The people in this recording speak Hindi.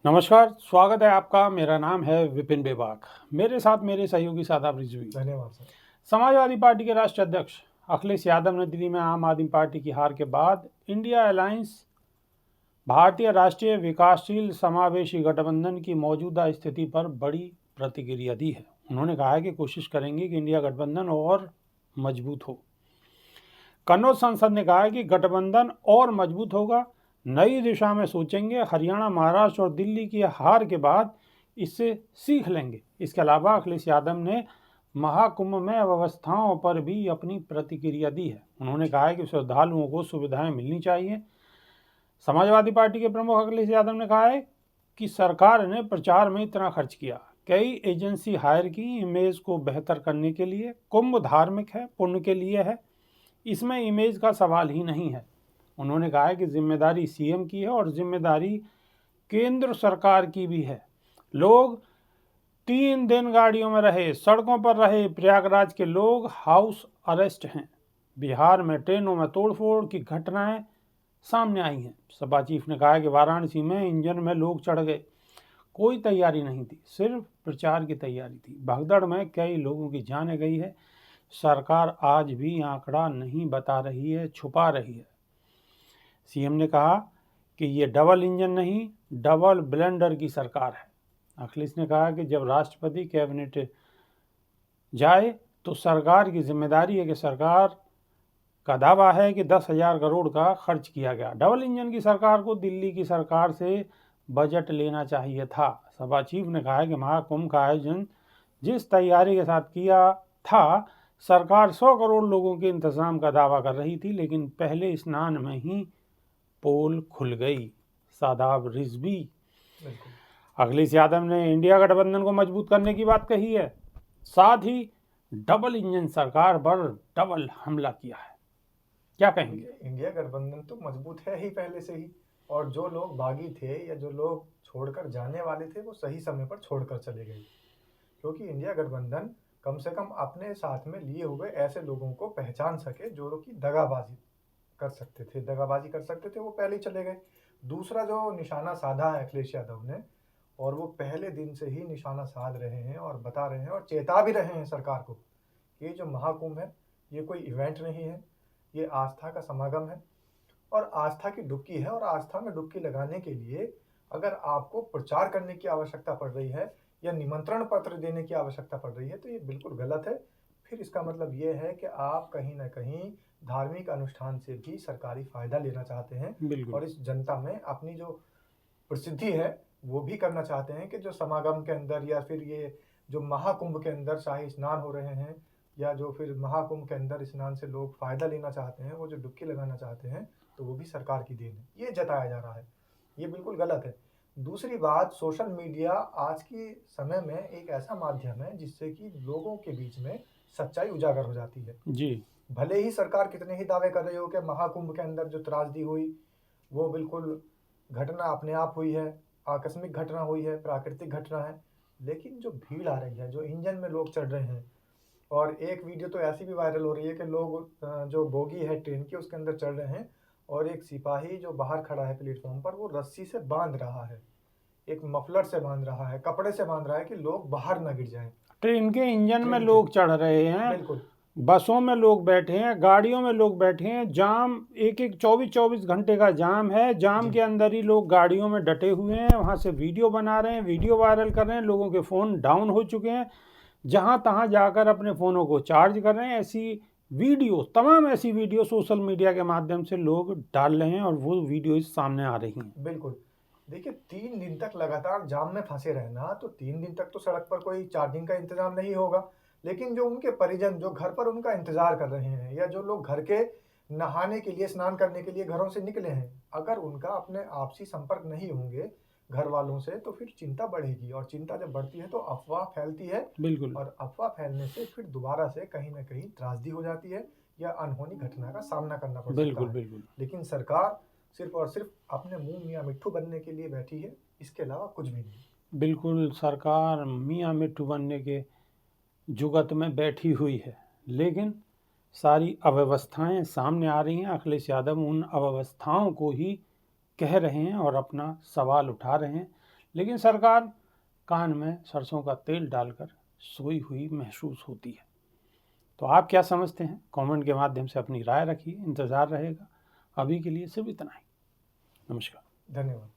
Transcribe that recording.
नमस्कार, स्वागत है आपका। मेरा नाम है विपिन बेबाक। मेरे साथ मेरे सहयोगी शादाब रिजवी। धन्यवाद सर। समाजवादी पार्टी के राष्ट्रीय अध्यक्ष अखिलेश यादव ने दिल्ली में आम आदमी पार्टी की हार के बाद इंडिया अलायंस भारतीय राष्ट्रीय विकासशील समावेशी गठबंधन की मौजूदा स्थिति पर बड़ी प्रतिक्रिया दी है। उन्होंने कहा है कि कोशिश करेंगे कि इंडिया गठबंधन और मजबूत हो। कन्नौज सांसद ने कहा है कि गठबंधन और मजबूत होगा, नई दिशा में सोचेंगे, हरियाणा, महाराष्ट्र और दिल्ली की हार के बाद इससे सीख लेंगे। इसके अलावा अखिलेश यादव ने महाकुंभ में अव्यवस्थाओं पर भी अपनी प्रतिक्रिया दी है। उन्होंने कहा है कि श्रद्धालुओं को सुविधाएं मिलनी चाहिए। समाजवादी पार्टी के प्रमुख अखिलेश यादव ने कहा है कि सरकार ने प्रचार में इतना खर्च किया, कई एजेंसी हायर की इमेज को बेहतर करने के लिए। कुंभ धार्मिक है, पुण्य के लिए है, इसमें इमेज का सवाल ही नहीं है। उन्होंने कहा है कि जिम्मेदारी सीएम की है और जिम्मेदारी केंद्र सरकार की भी है। लोग 3 दिन गाड़ियों में रहे, सड़कों पर रहे। प्रयागराज के लोग हाउस अरेस्ट हैं। बिहार में ट्रेनों में तोड़फोड़ की घटनाएं सामने आई हैं। सपा चीफ ने कहा कि वाराणसी में इंजन में लोग चढ़ गए, कोई तैयारी नहीं थी, सिर्फ प्रचार की तैयारी थी। भगदड़ में कई लोगों की जानें गई है। सरकार आज भी आंकड़ा नहीं बता रही है, छुपा रही है। सीएम ने कहा कि ये डबल इंजन नहीं, डबल ब्लेंडर की सरकार है। अखिलेश ने कहा कि जब राष्ट्रपति कैबिनेट जाए तो सरकार की जिम्मेदारी है कि सरकार का दावा है कि 10,000 करोड़ का खर्च किया गया। डबल इंजन की सरकार को दिल्ली की सरकार से बजट लेना चाहिए था। सपा चीफ ने कहा है कि महाकुंभ का आयोजन जिस तैयारी के साथ किया था, सरकार 100 करोड़ लोगों के इंतजाम का दावा कर रही थी, लेकिन पहले स्नान में ही पोल खुल गई। शादाब रिजवी। अखिलेश यादव ने इंडिया गठबंधन को मजबूत करने की बात कही है, साथ ही डबल इंजन सरकार पर डबल हमला किया है। क्या कहेंगे? इंडिया गठबंधन तो मजबूत है ही पहले से ही, और जो लोग बागी थे या जो लोग छोड़कर जाने वाले थे वो सही समय पर छोड़कर चले गए, क्योंकि इंडिया गठबंधन कम से कम अपने साथ में लिए हुए ऐसे लोगों को पहचान सके जो लोग की दगाबाजी कर सकते थे, वो पहले ही चले गए। दूसरा जो निशाना साधा है अखिलेश यादव ने, और वो पहले दिन से ही निशाना साध रहे हैं और बता रहे हैं और चेता भी रहे हैं सरकार को कि ये जो महाकुंभ है ये कोई इवेंट नहीं है, ये आस्था का समागम है और आस्था की डुबकी है। और आस्था में डुबकी लगाने के लिए अगर आपको प्रचार करने की आवश्यकता पड़ रही है या निमंत्रण पत्र देने की आवश्यकता पड़ रही है तो ये बिल्कुल गलत है। फिर इसका मतलब ये है कि आप कहीं ना कहीं धार्मिक अनुष्ठान से भी सरकारी फायदा लेना चाहते हैं और इस जनता में अपनी जो प्रसिद्धि है वो भी करना चाहते हैं कि जो समागम के अंदर या फिर ये जो महाकुंभ के अंदर शाही स्नान हो रहे हैं या जो फिर महाकुंभ के अंदर स्नान से लोग फायदा लेना चाहते हैं, वो जो डुबकी लगाना चाहते हैं, तो वो भी सरकार की देन है, ये जताया जा रहा है। ये बिल्कुल गलत है। दूसरी बात, सोशल मीडिया आज के समय में एक ऐसा माध्यम है जिससे कि लोगों के बीच में सच्चाई उजागर हो जाती है जी। भले ही सरकार कितने ही दावे कर रही हो कि महाकुंभ के अंदर जो त्रासदी हुई वो बिल्कुल घटना अपने आप हुई है, आकस्मिक घटना हुई है, प्राकृतिक घटना है, लेकिन जो भीड़ आ रही है, जो इंजन में लोग चढ़ रहे हैं, और एक वीडियो तो ऐसी भी वायरल हो रही है कि लोग जो बोगी है ट्रेन की उसके अंदर चढ़ रहे हैं और एक सिपाही जो बाहर खड़ा है प्लेटफॉर्म पर वो रस्सी से बांध रहा है, एक मफलर से बांध रहा है, कपड़े से बांध रहा है कि लोग बाहर ना गिर जाएं। ट्रेन के इंजन में लोग चढ़ रहे हैं, बिल्कुल, बसों में लोग बैठे हैं, गाड़ियों में लोग बैठे हैं। जाम एक 24 घंटे का जाम है। जाम के अंदर ही लोग गाड़ियों में डटे हुए हैं, वहां से वीडियो बना रहे हैं, वीडियो वायरल कर रहे हैं। लोगों के फ़ोन डाउन हो चुके हैं, जहां तहां जाकर अपने फ़ोनों को चार्ज कर रहे हैं। ऐसी वीडियो, तमाम ऐसी वीडियो सोशल मीडिया के माध्यम से लोग डाल रहे हैं और वो वीडियो सामने आ रही हैं। बिल्कुल। देखिए, 3 दिन तक लगातार जाम में फंसे रहना, तो 3 दिन तक तो सड़क पर कोई चार्जिंग का इंतजाम नहीं होगा, लेकिन जो उनके परिजन जो घर पर उनका इंतजार कर रहे हैं या जो लोग घर के नहाने के लिए, स्नान करने के लिए घरों से निकले हैं, अगर उनका अपने आपसी संपर्क नहीं होंगे घर वालों से तो फिर चिंता बढ़ेगी, और चिंता जब बढ़ती है तो अफवाह फैलती है। बिल्कुल। और अफवाह फैलने से फिर दोबारा से कहीं ना कहीं त्रासदी हो जाती है या अनहोनी घटना का सामना करना पड़ सकता है। बिल्कुल। लेकिन सरकार सिर्फ और सिर्फ अपने मुंह मियाँ मिट्ठू बनने के लिए बैठी है, इसके अलावा कुछ भी नहीं। बिल्कुल, सरकार मियाँ मिट्ठू बनने के जुगत में बैठी हुई है, लेकिन सारी अव्यवस्थाएं सामने आ रही हैं। अखिलेश यादव उन अव्यवस्थाओं को ही कह रहे हैं और अपना सवाल उठा रहे हैं, लेकिन सरकार कान में सरसों का तेल डालकर सोई हुई महसूस होती है। तो आप क्या समझते हैं? कमेंट के माध्यम से अपनी राय रखिए, इंतज़ार रहेगा। अभी के लिए सिर्फ इतना ही। नमस्कार। धन्यवाद।